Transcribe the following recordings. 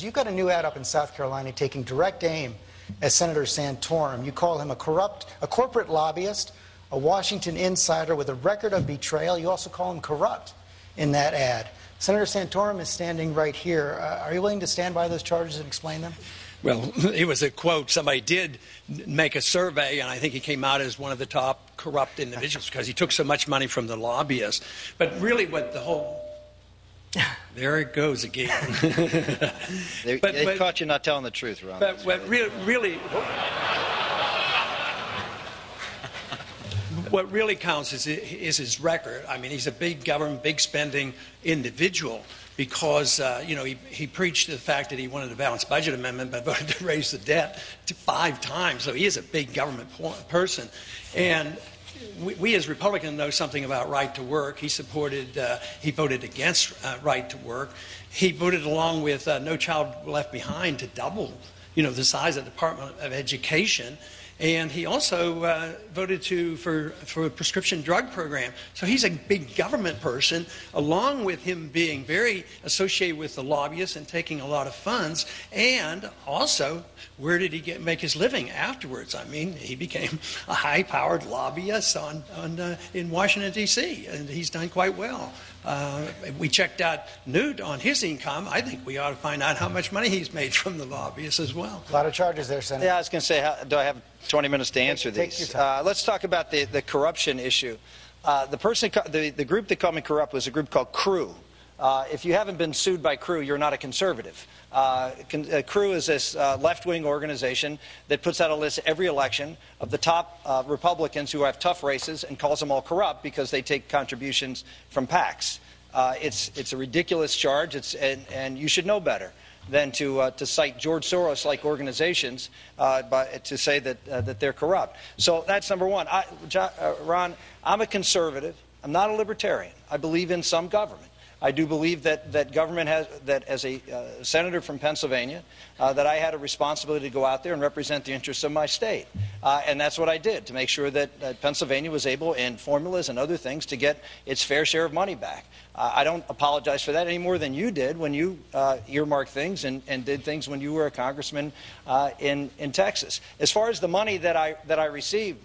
You've got a new ad up in South Carolina taking direct aim at Senator Santorum. You call him a corporate lobbyist, a Washington insider with a record of betrayal. You also call him corrupt in that ad. Senator Santorum is standing right here. Are you willing to stand by those charges and explain them? Well, it was a quote. Somebody did make a survey, and I think he came out as one of the top corrupt individuals because he took so much money from the lobbyists. But really what the whole... There it goes again. They caught you not telling the truth, Ron. But what really counts is his record. I mean, he's a big government, big spending individual because, he preached the fact that he wanted a balanced budget amendment but voted to raise the debt to 5 times. So he is a big government person. And we as Republicans know something about right to work. He voted against right to work. He voted along with No Child Left Behind to double, the size of the Department of Education. And he also voted for a prescription drug program. So he's a big government person, along with him being very associated with the lobbyists and taking a lot of funds. And also, where did he make his living afterwards? I mean, he became a high-powered lobbyist in Washington, D.C., and he's done quite well. We checked out Newt on his income. I think we ought to find out how much money he's made from the lobbyists as well. A lot of charges there, Senator. Yeah, I was going to say, do I have 20 minutes to answer these? Let's talk about the corruption issue. The group that called me corrupt was a group called CREW. If you haven't been sued by CREW, you're not a conservative. CREW is this left-wing organization that puts out a list every election of the top Republicans who have tough races and calls them all corrupt because they take contributions from PACs. It's a ridiculous charge, and you should know better than to cite George Soros-like organizations to say that they're corrupt. So that's number one. Ron, I'm a conservative. I'm not a libertarian. I believe in some government. I do believe that government has, that as a senator from Pennsylvania, that I had a responsibility to go out there and represent the interests of my state. And that's what I did, to make sure that Pennsylvania was able, in formulas and other things, to get its fair share of money back. I don't apologize for that any more than you did when you earmarked things and did things when you were a congressman in Texas. As far as the money that I received,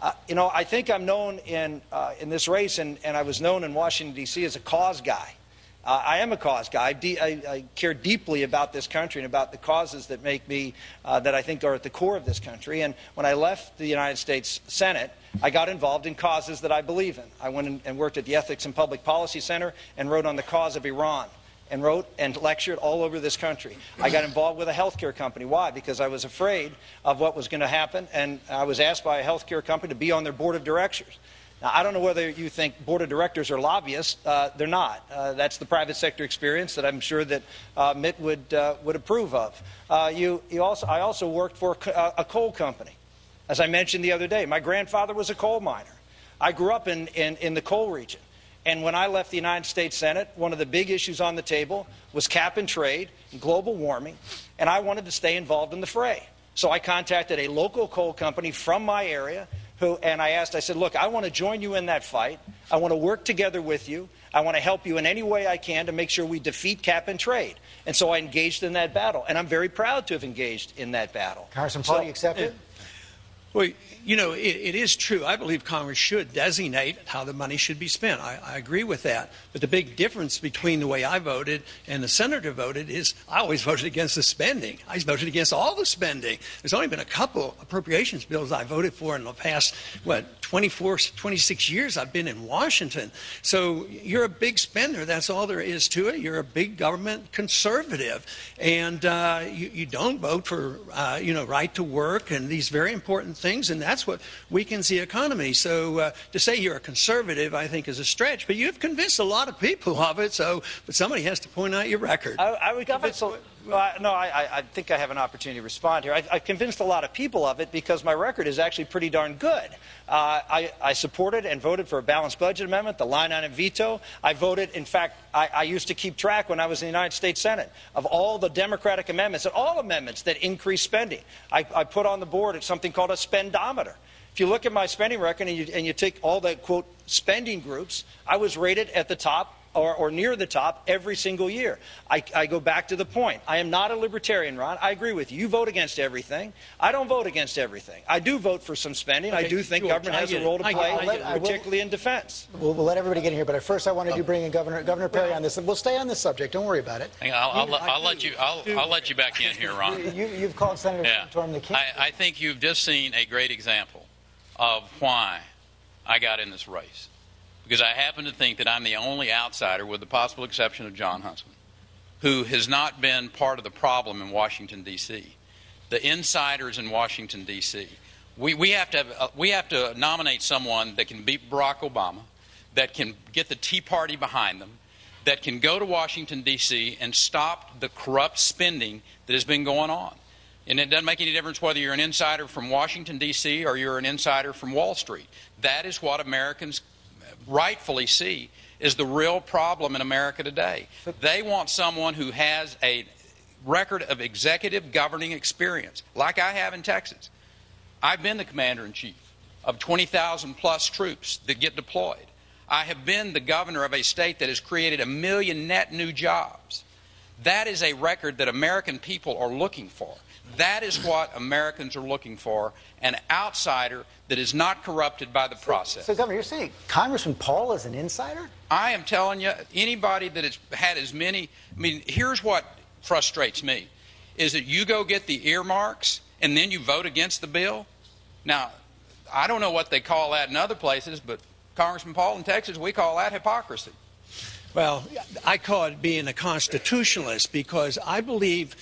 I think I'm known in this race, and I was known in Washington, D.C. as a cause guy. I am a cause guy. I care deeply about this country and about the causes that make me, that I think are at the core of this country. And when I left the United States Senate, I got involved in causes that I believe in. I went and worked at the Ethics and Public Policy Center and wrote on the cause of Iran, and wrote and lectured all over this country. I got involved with a healthcare company. Why? Because I was afraid of what was going to happen, and I was asked by a healthcare company to be on their board of directors. Now, I don't know whether you think board of directors are lobbyists. They're not. That's the private sector experience that I'm sure that Mitt would approve of. I also worked for a coal company. As I mentioned the other day, my grandfather was a coal miner. I grew up in the coal region. And when I left the United States Senate, one of the big issues on the table was cap and trade and global warming, and I wanted to stay involved in the fray. So I contacted a local coal company from my area, and I said, look, I want to join you in that fight. I want to work together with you. I want to help you in any way I can to make sure we defeat cap and trade. And so I engaged in that battle, and I'm very proud to have engaged in that battle. Congressman Paul, you accept it? Well, it is true. I believe Congress should designate how the money should be spent. I agree with that. But the big difference between the way I voted and the senator voted is I always voted against the spending. I voted against all the spending. There's only been a couple appropriations bills I voted for in the past, 26 years I've been in Washington. So you're a big spender. That's all there is to it. You're a big government conservative. And you don't vote for, right to work and these very important things. And that's what weakens the economy. So to say you're a conservative, I think, is a stretch. But you've convinced a lot of people of it. But somebody has to point out your record. I would convince. I think I have an opportunity to respond here. I've convinced a lot of people of it because my record is actually pretty darn good. I supported and voted for a balanced budget amendment, the line item veto. I voted, in fact, I used to keep track when I was in the United States Senate of all the Democratic amendments and all amendments that increase spending. I put on the board something called a spendometer. If you look at my spending record and you take all the, quote, spending groups, I was rated at the top or near the top every single year. I go back to the point. I am not a libertarian, Ron. I agree with you. You vote against everything. I don't vote against everything. I do vote for some spending. Okay, I do think George, government has a role to play, particularly in defense. We'll let everybody get in here, but at first I wanted to bring in Governor Perry on this. We'll stay on this subject. Don't worry about it. I'll let you back in here, Ron. You've called Senator Santorum the king. I think you've just seen a great example of why I got in this race. Because I happen to think that I'm the only outsider, with the possible exception of John Huntsman, who has not been part of the problem in Washington, D.C. The insiders in Washington, D.C. We have to nominate someone that can beat Barack Obama, that can get the Tea Party behind them, that can go to Washington, D.C. and stop the corrupt spending that has been going on. And it doesn't make any difference whether you're an insider from Washington, D.C. or you're an insider from Wall Street. That is what Americans rightfully see is the real problem in America today. They want someone who has a record of executive governing experience, like I have in Texas. I've been the commander-in-chief of 20,000 plus troops that get deployed. I have been the governor of a state that has created 1 million net new jobs. That is a record that American people are looking for. That is what Americans are looking for, an outsider that is not corrupted by the process. So, Governor, you're saying Congressman Paul is an insider? I am telling you, anybody that has had as many, here's what frustrates me, is that you go get the earmarks and then you vote against the bill. Now, I don't know what they call that in other places, but Congressman Paul in Texas, we call that hypocrisy. Well, I call it being a constitutionalist, because I believe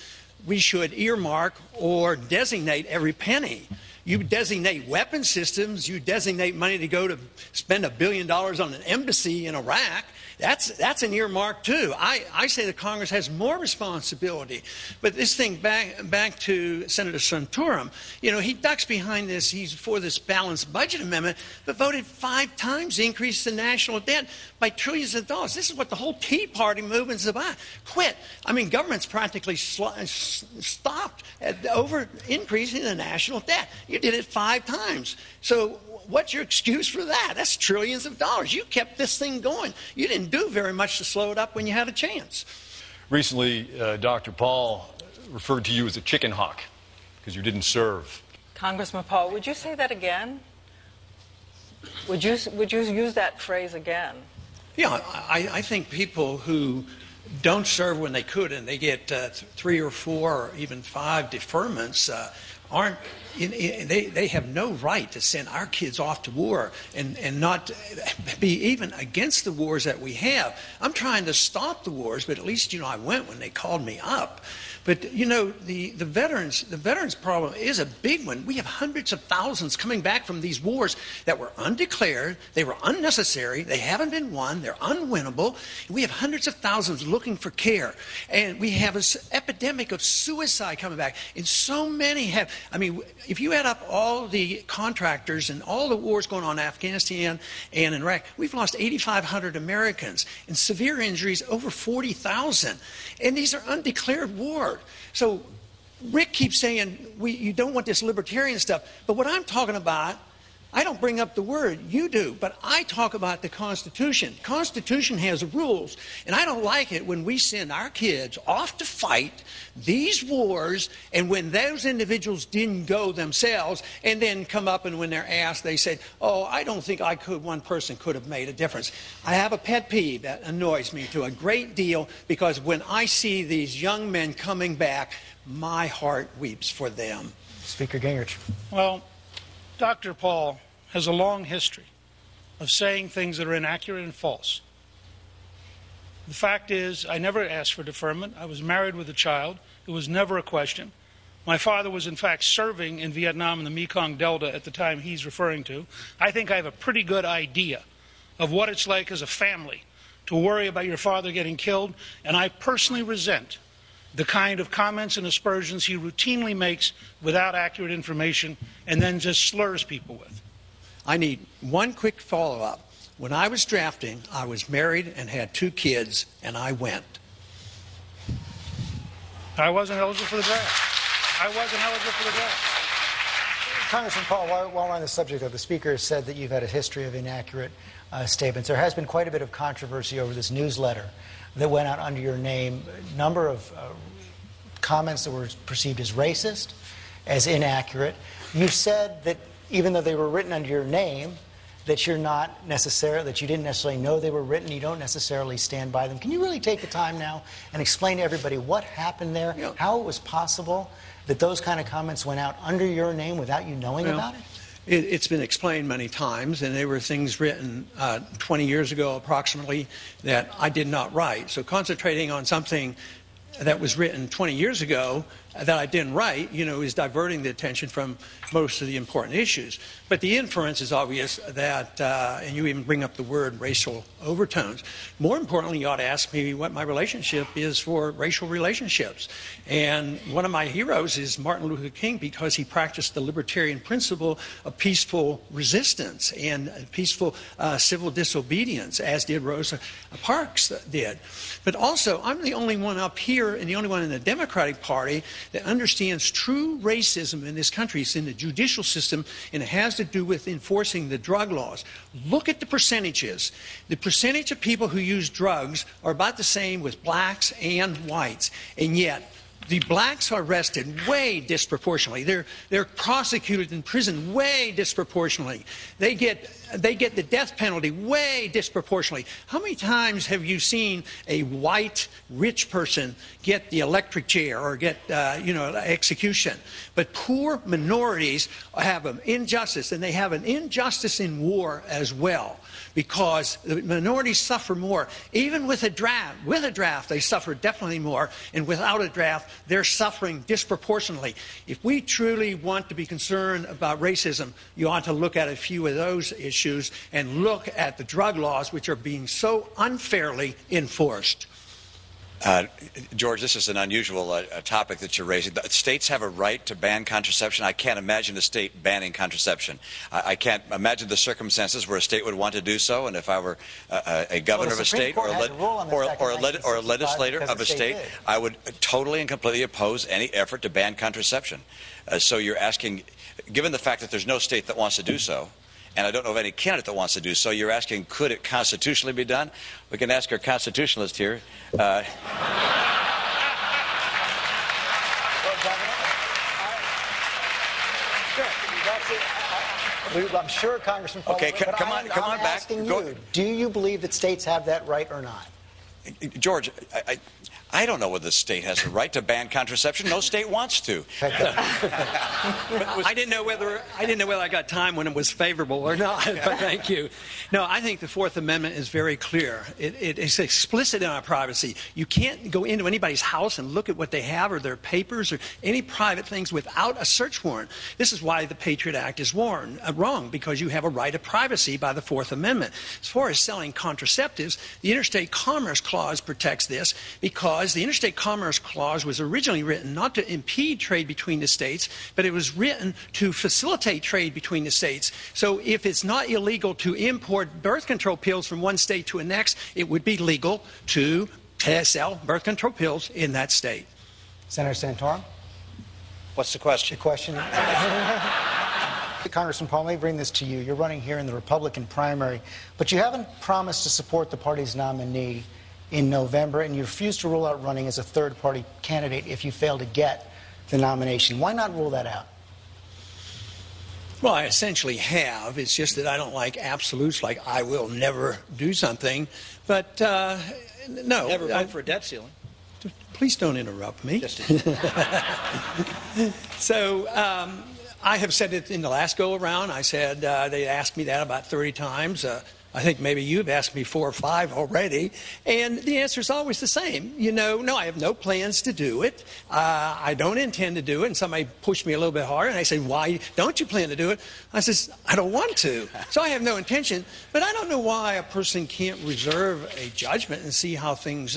we should earmark or designate every penny. You designate weapon systems, you designate money to go to spend $1 billion on an embassy in Iraq. That's an earmark too. I say that Congress has more responsibility. But this thing, back to Senator Santorum, he ducks behind this. He's for this balanced budget amendment, but voted 5 times to increase the national debt by trillions of dollars. This is what the whole Tea Party movement's about. Quit. Government's practically stopped at over increasing the national debt. You did it 5 times. So what's your excuse for that? That's trillions of dollars. You kept this thing going. You didn't do very much to slow it up when you had a chance. Recently, Dr. Paul referred to you as a chicken hawk because you didn't serve. Congressman Paul, would you say that again? Would you use that phrase again? Yeah, I think people who don't serve when they could and they get 3 or 4 or even 5 deferments aren't. They have no right to send our kids off to war and not be even against the wars that we have. I'm trying to stop the wars, but at least I went when they called me up. But the veterans problem is a big one. We have hundreds of thousands coming back from these wars that were undeclared, they were unnecessary, they haven't been won, they're unwinnable. We have hundreds of thousands looking for care, and we have an epidemic of suicide coming back. And so many have. If you add up all the contractors and all the wars going on in Afghanistan and in Iraq, we've lost 8,500 Americans, and severe injuries over 40,000. And these are undeclared wars. So Rick keeps saying you don't want this libertarian stuff, but what I'm talking about, I don't bring up the word, you do, but I talk about the Constitution. Constitution has rules, and I don't like it when we send our kids off to fight these wars, and when those individuals didn't go themselves, and then come up and when they're asked, they say, oh, I don't think one person could have made a difference. I have a pet peeve that annoys me to a great deal, because when I see these young men coming back, my heart weeps for them. Speaker Gingrich. Well, Dr. Paul has a long history of saying things that are inaccurate and false. The fact is, I never asked for deferment. I was married with a child. It was never a question. My father was, in fact, serving in Vietnam in the Mekong Delta at the time he's referring to. I think I have a pretty good idea of what it's like as a family to worry about your father getting killed, and I personally resent the kind of comments and aspersions he routinely makes without accurate information and then just slurs people with. I need one quick follow-up. When I was drafting, I was married and had 2 kids, and I went. I wasn't eligible for the draft. I wasn't eligible for the draft. Congressman Paul, while we're on the subject of the Speaker has said that you've had a history of inaccurate statements. There has been quite a bit of controversy over this newsletter that went out under your name. A number of comments that were perceived as racist, as inaccurate. You've said that even though they were written under your name, that you didn't necessarily know they were written, you don't necessarily stand by them. Can you really take the time now and explain to everybody what happened there, how it was possible that those kind of comments went out under your name without you knowing about it? It's been explained many times, and there were things written 20 years ago approximately that I did not write. So concentrating on something that was written 20 years ago that I didn't write, is diverting the attention from most of the important issues. But the inference is obvious that, and you even bring up the word racial overtones. More importantly, you ought to ask me what my relationship is for racial relationships. And one of my heroes is Martin Luther King, because he practiced the libertarian principle of peaceful resistance and peaceful civil disobedience, as did Rosa Parks did. But also, I'm the only one up here and the only one in the Democratic Party that understands true racism in this country. It's in the judicial system, and it has to do with enforcing the drug laws. Look at the percentages. The percentage of people who use drugs are about the same with blacks and whites, and yet the blacks are arrested way disproportionately. They're prosecuted in prison way disproportionately. They get the death penalty way disproportionately. How many times have you seen a white rich person get the electric chair or get execution? But poor minorities have an injustice, and they have an injustice in war as well, because the minorities suffer more. Even with a draft, they suffer definitely more, and without a draft, they're suffering disproportionately. If we truly want to be concerned about racism, you ought to look at a few of those issues and look at the drug laws, which are being so unfairly enforced. George, this is an unusual topic that you're raising. The states have a right to ban contraception. I can't imagine a state banning contraception. I can't imagine the circumstances where a state would want to do so. And if I were a governor of a state or a legislator of a state, I would totally and completely oppose any effort to ban contraception. So you're asking, given the fact that there's no state that wants to do so, and I don't know of any candidate that wants to do so, you're asking, could it constitutionally be done? We can ask our constitutionalist here. I'm sure Congressman Paul. Okay, come on back. Do you believe that states have that right or not? George, I don't know whether the state has a right to ban contraception. No state wants to. I didn't know whether I got time when it was favorable or not. But thank you. No, I think the Fourth Amendment is very clear. It is explicit in our privacy. You can't go into anybody's house and look at what they have or their papers or any private things without a search warrant. This is why the Patriot Act is wrong, because you have a right of privacy by the Fourth Amendment. As far as selling contraceptives, the Interstate Commerce Clause protects this, because the Interstate Commerce Clause was originally written not to impede trade between the states, but it was written to facilitate trade between the states. So if it's not illegal to import birth control pills from one state to the next, it would be legal to sell birth control pills in that state. Senator Santorum? What's the question? The question. Congressman Paul, let me bring this to you. You're running here in the Republican primary, but you haven't promised to support the party's nominee in November, and you refuse to rule out running as a third-party candidate if you fail to get the nomination. Why not rule that out? Well, I essentially have. It's just that I don't like absolutes, like I will never do something. But no. Never vote for a debt ceiling. Please don't interrupt me. So I have said it in the last go-around. I said they asked me that about 30 times. I think maybe you've asked me 4 or 5 already, and the answer is always the same. No, I have no plans to do it. I don't intend to do it, and somebody pushed me a little bit harder, and I said, why don't you plan to do it? I says, I don't want to. So I have no intention, but I don't know why a person can't reserve a judgment and see how things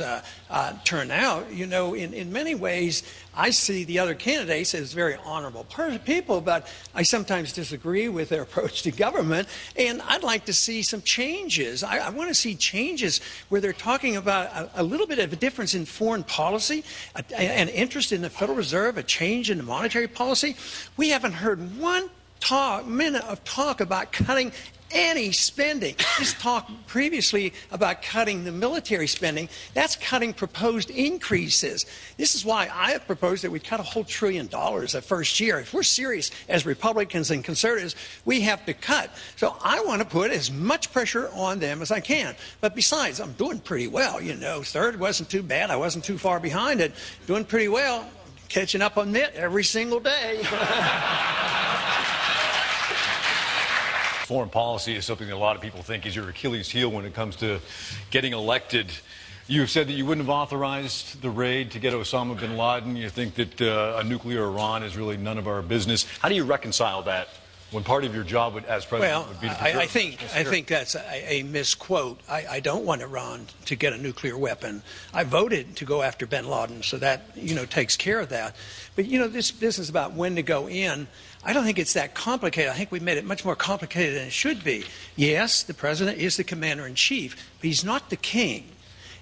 turn out. In many ways, I see the other candidates as very honorable people, but I sometimes disagree with their approach to government, and I'd like to see some changes. I want to see changes where they're talking about a little bit of a difference in foreign policy, an interest in the Federal Reserve, a change in the monetary policy. We haven't heard one minute of talk about cutting any spending. This talk previously about cutting the military spending, that's cutting proposed increases. This is why I have proposed that we cut a whole $1 trillion the first year. If we're serious as Republicans and conservatives, we have to cut. So I want to put as much pressure on them as I can. But besides, I'm doing pretty well. You know, third wasn't too bad. I wasn't too far behind it. Doing pretty well. Catching up on Mitt every single day. Foreign policy is something that a lot of people think is your Achilles heel when it comes to getting elected. You have said that you wouldn't have authorized the raid to get Osama bin Laden. You think that a nuclear Iran is really none of our business. How do you reconcile that when part of your job as president would be to I think that's a misquote. I don't want Iran to get a nuclear weapon. I voted to go after bin Laden, so that, you know, takes care of that. But, you know, this business about when to go in, I don't think it's that complicated. I think we've made it much more complicated than it should be. Yes, the president is the commander-in-chief, but he's not the king.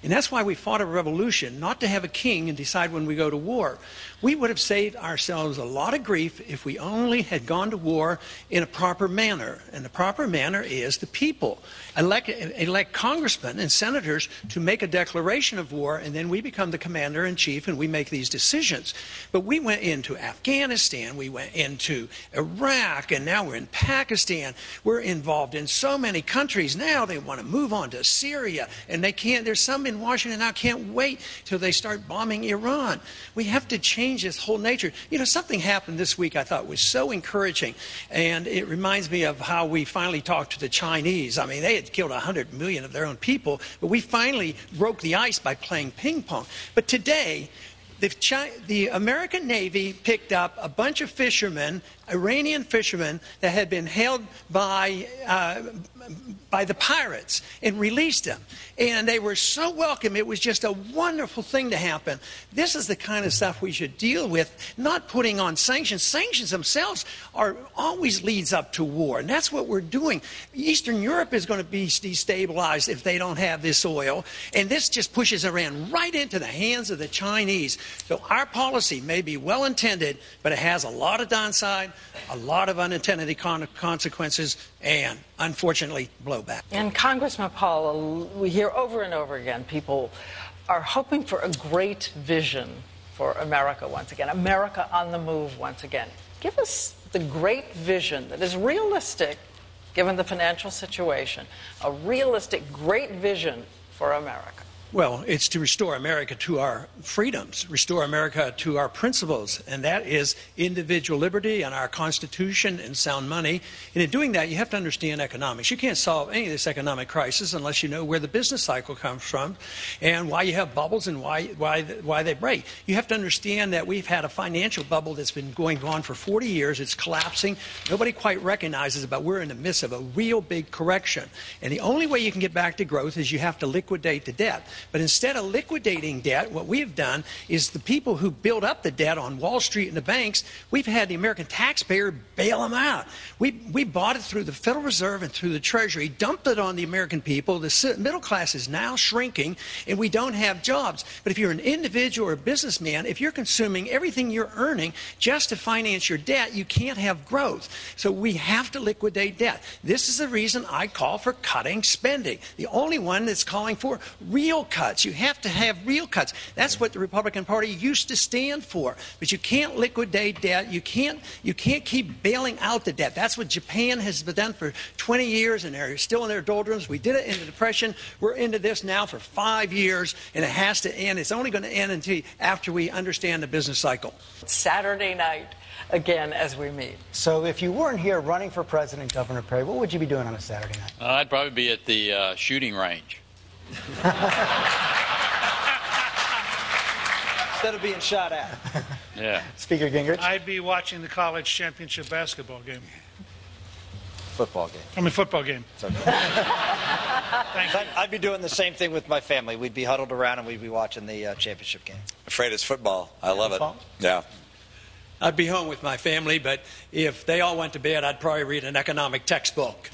And that's why we fought a revolution, not to have a king and decide when we go to war. We would have saved ourselves a lot of grief if we only had gone to war in a proper manner. And the proper manner is the people elect congressmen and senators to make a declaration of war, and then we become the commander-in-chief and we make these decisions. But we went into Afghanistan, we went into Iraq, and now we're in Pakistan. We're involved in so many countries. Now they want to move on to Syria, and they can't. There's some in Washington now can't wait till they start bombing Iran. We have to change this whole nature. You know, something happened this week I thought was so encouraging, and it reminds me of how we finally talked to the Chinese. I mean, they had killed 100 million of their own people, but we finally broke the ice by playing ping pong. But today, the American Navy picked up a bunch of fishermen, Iranian fishermen, that had been held by the pirates and released them. And they were so welcome. It was just a wonderful thing to happen. This is the kind of stuff we should deal with, not putting on sanctions. Sanctions themselves always leads up to war, and that's what we're doing. Eastern Europe is going to be destabilized if they don't have this oil, and this just pushes Iran right into the hands of the Chinese. So our policy may be well-intended, but it has a lot of downside, a lot of unintended consequences, and unfortunately blowback. And Congressman Paul, we hear over and over again people are hoping for a great vision for America once again, America on the move once again. Give us the great vision that is realistic given the financial situation, a realistic great vision for America. Well, it's to restore America to our freedoms, restore America to our principles, and that is individual liberty and our Constitution and sound money. And in doing that, you have to understand economics. You can't solve any of this economic crisis unless you know where the business cycle comes from and why you have bubbles and why they break. You have to understand that we've had a financial bubble that's been going on for 40 years. It's collapsing. Nobody quite recognizes it, but we're in the midst of a real big correction. And the only way you can get back to growth is you have to liquidate the debt. But instead of liquidating debt, what we have done is the people who build up the debt on Wall Street and the banks, we've had the American taxpayer bail them out. We bought it through the Federal Reserve and through the Treasury, dumped it on the American people. The middle class is now shrinking, and we don't have jobs. But if you're an individual or a businessman, if you're consuming everything you're earning just to finance your debt, you can't have growth. So we have to liquidate debt. This is the reason I call for cutting spending. The only one that's calling for real cuts. You have to have real cuts. That's what the Republican Party used to stand for. But you can't liquidate debt. You can't keep bailing out the debt. That's what Japan has done for 20 years, and they're still in their doldrums. We did it in the Depression. We're into this now for 5 years, and it has to end. It's only going to end after we understand the business cycle. Saturday night, again, as we meet. So if you weren't here running for president, Governor Perry, what would you be doing on a Saturday night? I'd probably be at the shooting range. Instead of being shot at. Yeah. Speaker Gingrich? I'd be watching the college championship basketball game. Football game. I mean, football game. It's okay. I'd be doing the same thing with my family. We'd be huddled around and we'd be watching the championship game. Afraid it's football. I love it. Yeah. I'd be home with my family, but if they all went to bed, I'd probably read an economic textbook.